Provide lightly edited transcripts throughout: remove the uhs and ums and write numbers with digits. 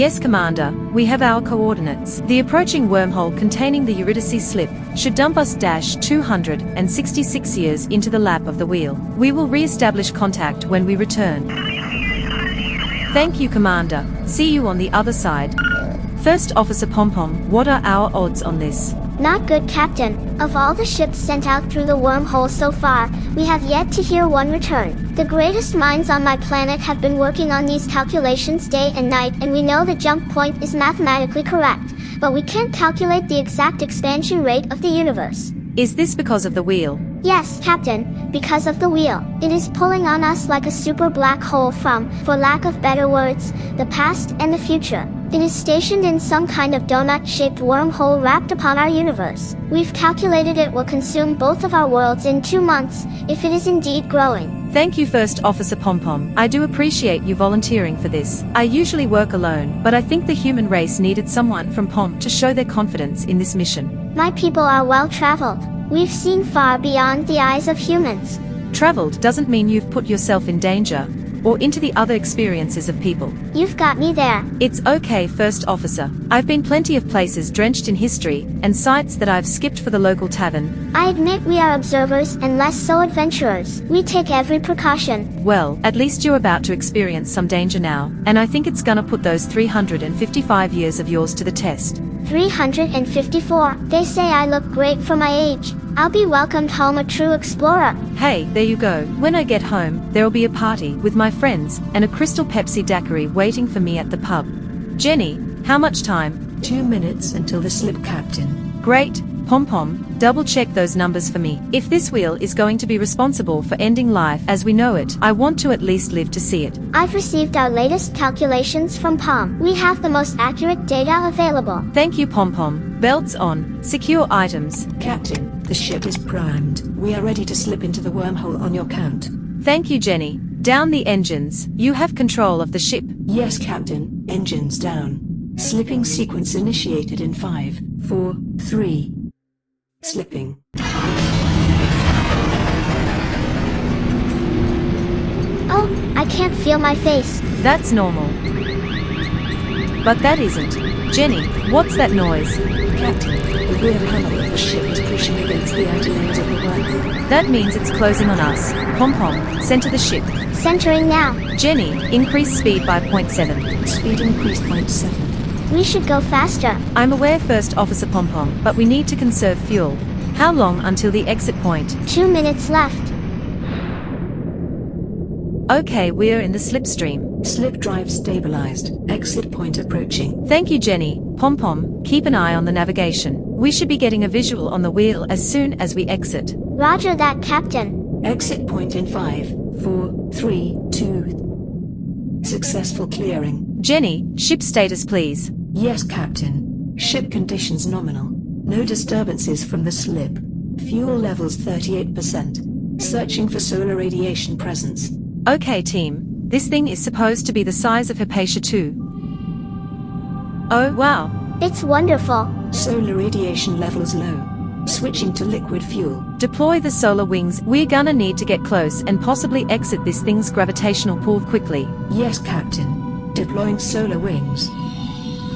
Yes, Commander, we have our coordinates. The approaching wormhole containing the Eurydice slip should dump us 266 years into the lap of the wheel. We will re-establish contact when we return. Thank you, Commander. See you on the other side. First Officer Pompom, what are our odds on this? Not good, Captain. Of all the ships sent out through the wormhole so far, we have yet to hear one return. The greatest minds on my planet have been working on these calculations day and night, and we know the jump point is mathematically correct, but we can't calculate the exact expansion rate of the universe. Is this because of the wheel? Yes, Captain, because of the wheel. It is pulling on us like a super black hole from, for lack of better words, the past and the future. It is stationed in some kind of donut-shaped wormhole wrapped upon our universe. We've calculated it will consume both of our worlds in 2 months, if it is indeed growing. Thank you, First Officer Pompom. I do appreciate you volunteering for this. I usually work alone, but I think the human race needed someone from POM to show their confidence in this mission. My people are well-traveled. We've seen far beyond the eyes of humans. Traveled doesn't mean you've put yourself in danger, or into the other experiences of people. You've got me there. It's okay, First Officer. I've been plenty of places drenched in history, and sites that I've skipped for the local tavern. I admit we are observers and less so adventurers. We take every precaution. Well, at least you're about to experience some danger now, and I think it's gonna put those 355 years of yours to the test. 354. They say I look great for my age. I'll be welcomed home a true explorer. Hey, there you go. When I get home, there'll be a party with my friends and a Crystal Pepsi daiquiri waiting for me at the pub. Jenny, how much time? 2 minutes until the slip, Captain. Great. Pom-Pom, double-check those numbers for me. If this wheel is going to be responsible for ending life as we know it, I want to at least live to see it. I've received our latest calculations from POM. We have the most accurate data available. Thank you, Pom-Pom. Belts on. Secure items. Captain, the ship is primed. We are ready to slip into the wormhole on your count. Thank you, Jenny. Down the engines. You have control of the ship. Yes, Captain. Engines down. Slipping sequence initiated in 5, 4, 3. Slipping. Oh, I can't feel my face. That's normal. But that isn't. Jenny, what's that noise? Captain, the rear panel of the ship is pushing against the outer ends of the wormhole. That means it's closing on us. Pom-Pom, center the ship. Centering now. Jenny, increase speed by 0.7. Speed increased 0.7. We should go faster. I'm aware, First Officer Pom-Pom, but we need to conserve fuel. How long until the exit point? 2 minutes left. Okay, we're in the slipstream. Slip drive stabilized. Exit point approaching. Thank you, Jenny. Pom-Pom, keep an eye on the navigation. We should be getting a visual on the wheel as soon as we exit. Roger that, Captain. Exit point in 5, 4, 3, 2. Successful clearing. Jenny, ship status please. Yes, Captain. Ship conditions nominal. No disturbances from the slip. Fuel levels 38%. Searching for solar radiation presence. Okay, team. This thing is supposed to be the size of Hypatia 2. Oh, wow. It's wonderful. Solar radiation levels low. Switching to liquid fuel. Deploy the solar wings. We're gonna need to get close and possibly exit this thing's gravitational pull quickly. Yes, Captain. Deploying solar wings.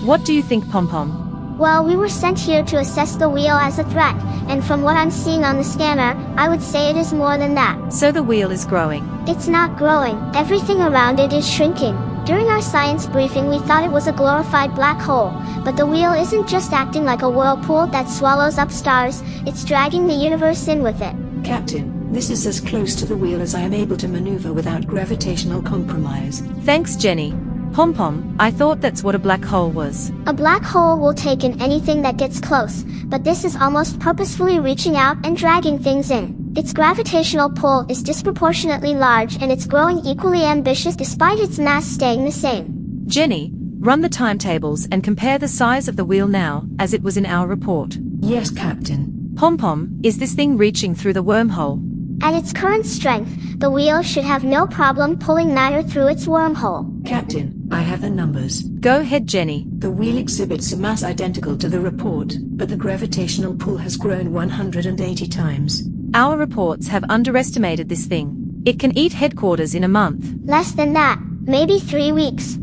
What do you think, Pom-Pom? Well, we were sent here to assess the wheel as a threat, and from what I'm seeing on the scanner, I would say it is more than that. So the wheel is growing. It's not growing. Everything around it is shrinking. During our science briefing we thought it was a glorified black hole, but the wheel isn't just acting like a whirlpool that swallows up stars, it's dragging the universe in with it. Captain, this is as close to the wheel as I am able to maneuver without gravitational compromise. Thanks, Jenny. Pom-Pom, I thought that's what a black hole was. A black hole will take in anything that gets close, but this is almost purposefully reaching out and dragging things in. Its gravitational pull is disproportionately large and it's growing equally ambitious despite its mass staying the same. Jenny, run the timetables and compare the size of the wheel now, as it was in our report. Yes, Captain. Pom-Pom, is this thing reaching through the wormhole? At its current strength, the wheel should have no problem pulling matter through its wormhole. Captain, I have the numbers. Go ahead, Jenny. The wheel exhibits a mass identical to the report, but the gravitational pull has grown 180 times. Our reports have underestimated this thing. It can eat headquarters in a month. Less than that, maybe 3 weeks.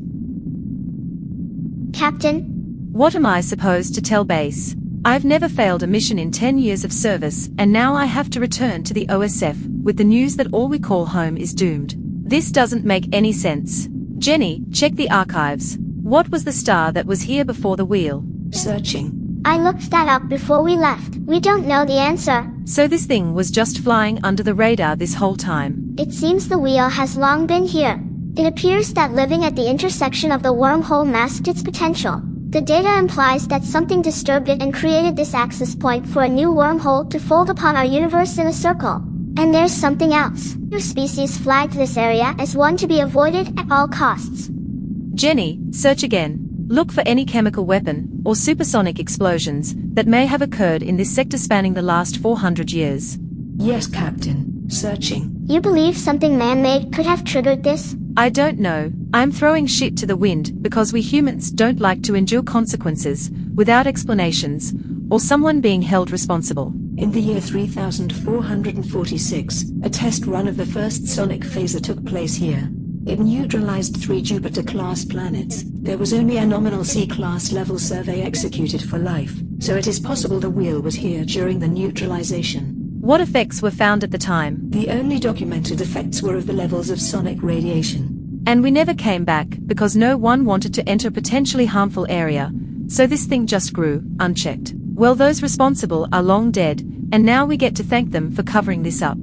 Captain? What am I supposed to tell base? I've never failed a mission in 10 years of service, and now I have to return to the OSF with the news that all we call home is doomed. This doesn't make any sense. Jenny, check the archives. What was the star that was here before the wheel? Searching. I looked that up before we left. We don't know the answer. So this thing was just flying under the radar this whole time. It seems the wheel has long been here. It appears that living at the intersection of the wormhole masked its potential. The data implies that something disturbed it and created this access point for a new wormhole to fold upon our universe in a circle. And there's something else. Your species flagged this area as one to be avoided at all costs. Jenny, search again. Look for any chemical weapon or supersonic explosions that may have occurred in this sector spanning the last 400 years. Yes, Captain. Searching. You believe something man-made could have triggered this? I don't know. I'm throwing shit to the wind because we humans don't like to endure consequences without explanations or someone being held responsible. In the year 3446, a test run of the first sonic phaser took place here. It neutralized 3 Jupiter-class planets. There was only a nominal C-class level survey executed for life, so it is possible the wheel was here during the neutralization. What effects were found at the time? The only documented effects were of the levels of sonic radiation. And we never came back because no one wanted to enter a potentially harmful area, so this thing just grew, unchecked. Well, those responsible are long dead, and now we get to thank them for covering this up.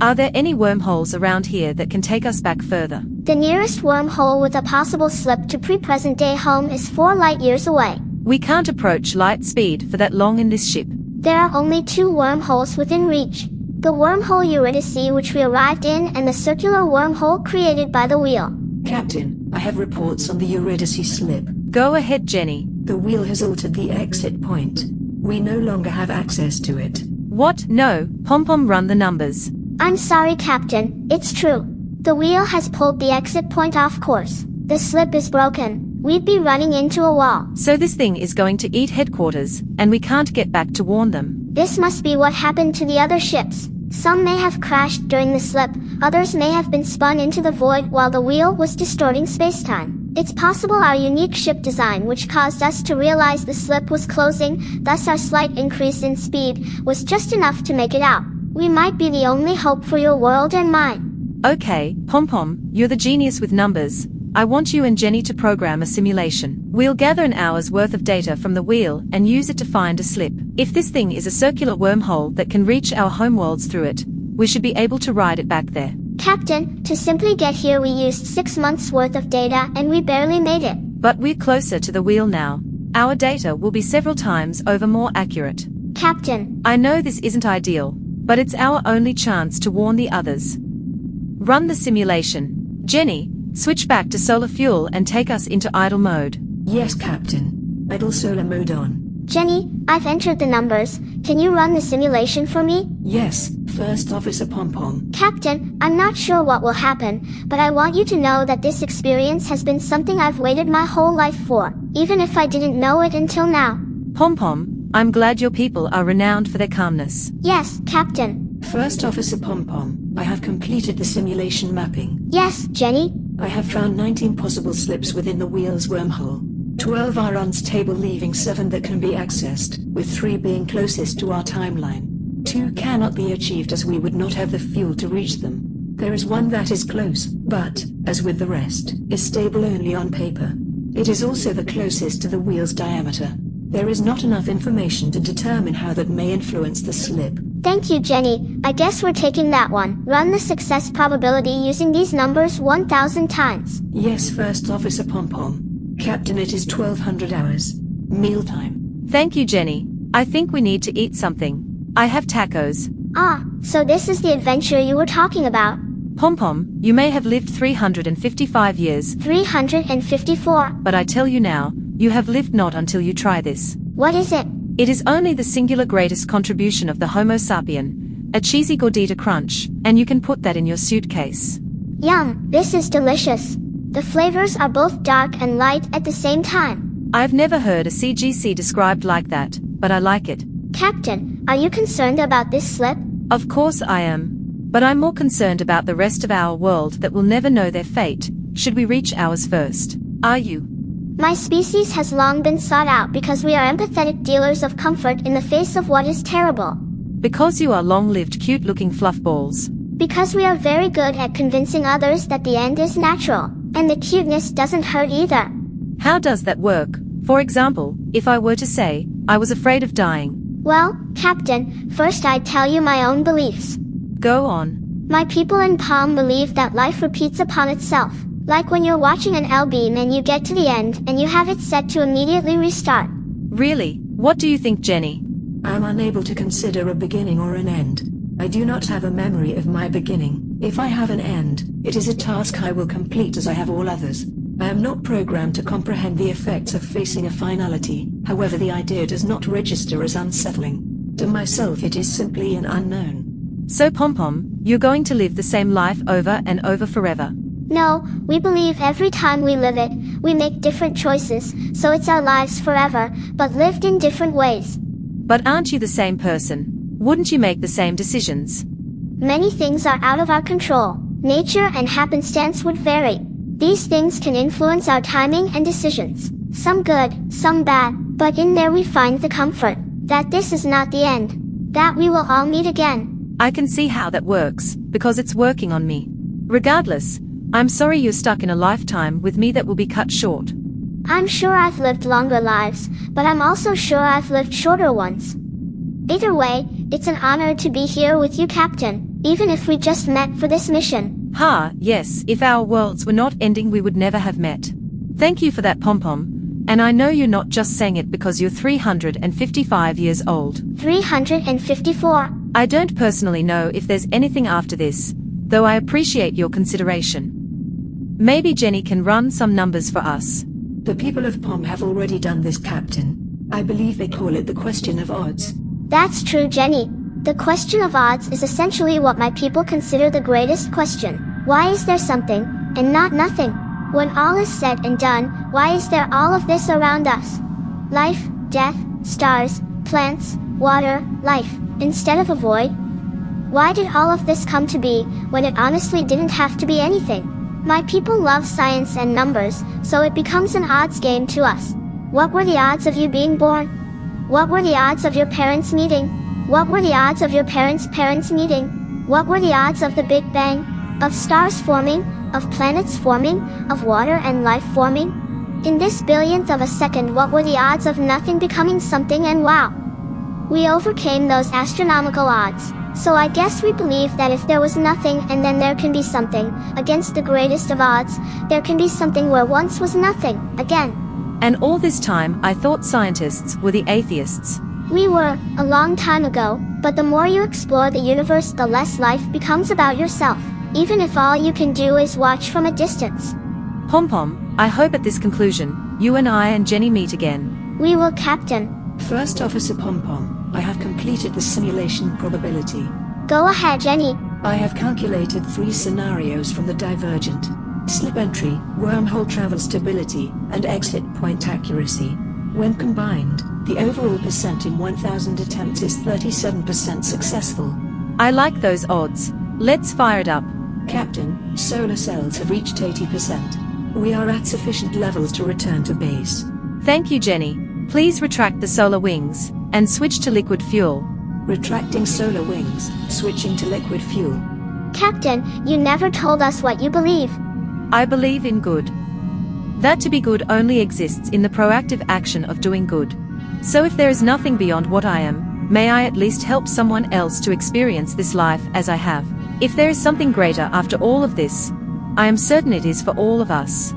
Are there any wormholes around here that can take us back further? The nearest wormhole with a possible slip to pre-present day home is 4 light years away. We can't approach light speed for that long in this ship. There are only 2 wormholes within reach. The wormhole Eurydice which we arrived in and the circular wormhole created by the wheel. Captain, I have reports on the Eurydice slip. Go ahead, Jenny. The wheel has altered the exit point. We no longer have access to it. What? No, Pom-Pom, run the numbers. I'm sorry, Captain. It's true. The wheel has pulled the exit point off course. The slip is broken. We'd be running into a wall. So this thing is going to eat headquarters, and we can't get back to warn them. This must be what happened to the other ships. Some may have crashed during the slip, others may have been spun into the void while the wheel was distorting spacetime. It's possible our unique ship design which caused us to realize the slip was closing, thus our slight increase in speed, was just enough to make it out. We might be the only hope for your world and mine. Okay, Pom-Pom, you're the genius with numbers. I want you and Jenny to program a simulation. We'll gather an hour's worth of data from the wheel and use it to find a slip. If this thing is a circular wormhole that can reach our homeworlds through it, we should be able to ride it back there. Captain, to simply get here we used 6 months worth of data and we barely made it. But we're closer to the wheel now. Our data will be several times over more accurate. Captain, I know this isn't ideal, but it's our only chance to warn the others. Run the simulation. Jenny, switch back to solar fuel and take us into idle mode. Yes, Captain. Idle solar mode on. Jenny, I've entered the numbers. Can you run the simulation for me? Yes, First Officer Pom-Pom. Captain, I'm not sure what will happen, but I want you to know that this experience has been something I've waited my whole life for, even if I didn't know it until now. Pom-Pom, I'm glad your people are renowned for their calmness. Yes, Captain. First Officer Pom-Pom, I have completed the simulation mapping. Yes, Jenny. I have found 19 possible slips within the wheel's wormhole. 12 are unstable, leaving 7 that can be accessed, with 3 being closest to our timeline. 2 cannot be achieved as we would not have the fuel to reach them. There is 1 that is close, but, as with the rest, is stable only on paper. It is also the closest to the wheel's diameter. There is not enough information to determine how that may influence the slip. Thank you, Jenny. I guess we're taking that one. Run the success probability using these numbers 1,000 times. Yes, First Officer Pom-Pom. Captain, it is 1200 hours. Mealtime. Thank you, Jenny. I think we need to eat something. I have tacos. Ah, so this is the adventure you were talking about. Pom-Pom, you may have lived 355 years. 354. But I tell you now, you have lived not until you try this. What is it? It is only the singular greatest contribution of the Homo sapien, a cheesy gordita crunch, and you can put that in your suitcase. Yum, this is delicious. The flavors are both dark and light at the same time. I've never heard a CGC described like that, but I like it. Captain, are you concerned about this slip? Of course I am. But I'm more concerned about the rest of our world that will never know their fate, should we reach ours first. Are you? My species has long been sought out because we are empathetic dealers of comfort in the face of what is terrible. Because you are long-lived cute-looking fluff balls. Because we are very good at convincing others that the end is natural, and the cuteness doesn't hurt either. How does that work? For example, if I were to say, I was afraid of dying. Well, Captain, first I'd tell you my own beliefs. Go on. My people in Palm believe that life repeats upon itself. Like when you're watching an L-beam and you get to the end and you have it set to immediately restart. Really? What do you think, Jenny? I am unable to consider a beginning or an end. I do not have a memory of my beginning. If I have an end, it is a task I will complete as I have all others. I am not programmed to comprehend the effects of facing a finality, however the idea does not register as unsettling. To myself it is simply an unknown. So Pom-Pom, you're going to live the same life over and over forever? No, we believe every time we live it, we make different choices, so it's our lives forever, but lived in different ways. But aren't you the same person? Wouldn't you make the same decisions? Many things are out of our control. Nature and happenstance would vary. These things can influence our timing and decisions. Some good, some bad, but in there we find the comfort that this is not the end. That we will all meet again. I can see how that works, because it's working on me. Regardless, I'm sorry you're stuck in a lifetime with me that will be cut short. I'm sure I've lived longer lives, but I'm also sure I've lived shorter ones. Either way, it's an honor to be here with you, Captain, even if we just met for this mission. Yes, if our worlds were not ending we would never have met. Thank you for that, Pom-Pom, and I know you're not just saying it because you're 355 years old. 354. I don't personally know if there's anything after this, though I appreciate your consideration. Maybe Jenny can run some numbers for us. The people of Pom have already done this, Captain. I believe they call it the question of odds. That's true, Jenny. The question of odds is essentially what my people consider the greatest question. Why is there something, and not nothing? When all is said and done, why is there all of this around us? Life, death, stars, plants, water, life, instead of a void? Why did all of this come to be, when it honestly didn't have to be anything? My people love science and numbers, so it becomes an odds game to us. What were the odds of you being born? What were the odds of your parents meeting? What were the odds of your parents' meeting? What were the odds of the Big Bang? Of stars forming? Of planets forming? Of water and life forming? In this billionth of a second, what were the odds of nothing becoming something? And wow! We overcame those astronomical odds. So I guess we believe that if there was nothing and then there can be something, against the greatest of odds, there can be something where once was nothing, again. And all this time I thought scientists were the atheists. We were, a long time ago, but the more you explore the universe the less life becomes about yourself, even if all you can do is watch from a distance. Pom-Pom, I hope at this conclusion, you and I and Jenny meet again. We will, Captain. First Officer Pom-Pom, I have completed the simulation probability. Go ahead, Jenny. I have calculated 3 scenarios from the divergent, slip entry, wormhole travel stability, and exit point accuracy. When combined, the overall percent in 1,000 attempts is 37% successful. I like those odds. Let's fire it up. Captain, solar cells have reached 80%. We are at sufficient levels to return to base. Thank you, Jenny. Please retract the solar wings, and switch to liquid fuel. Retracting solar wings, switching to liquid fuel. Captain, you never told us what you believe. I believe in good. That to be good only exists in the proactive action of doing good. So if there is nothing beyond what I am, may I at least help someone else to experience this life as I have. If there is something greater after all of this, I am certain it is for all of us.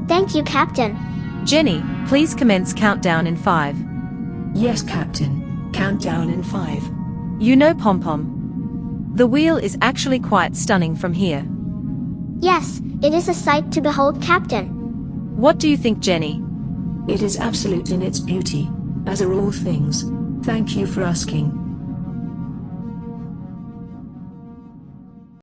Thank you, Captain. Jenny, please commence countdown in 5. Yes, Captain. Countdown in 5. You know, Pom-Pom, the wheel is actually quite stunning from here. Yes, it is a sight to behold, Captain. What do you think, Jenny? It is absolute in its beauty, as are all things. Thank you for asking.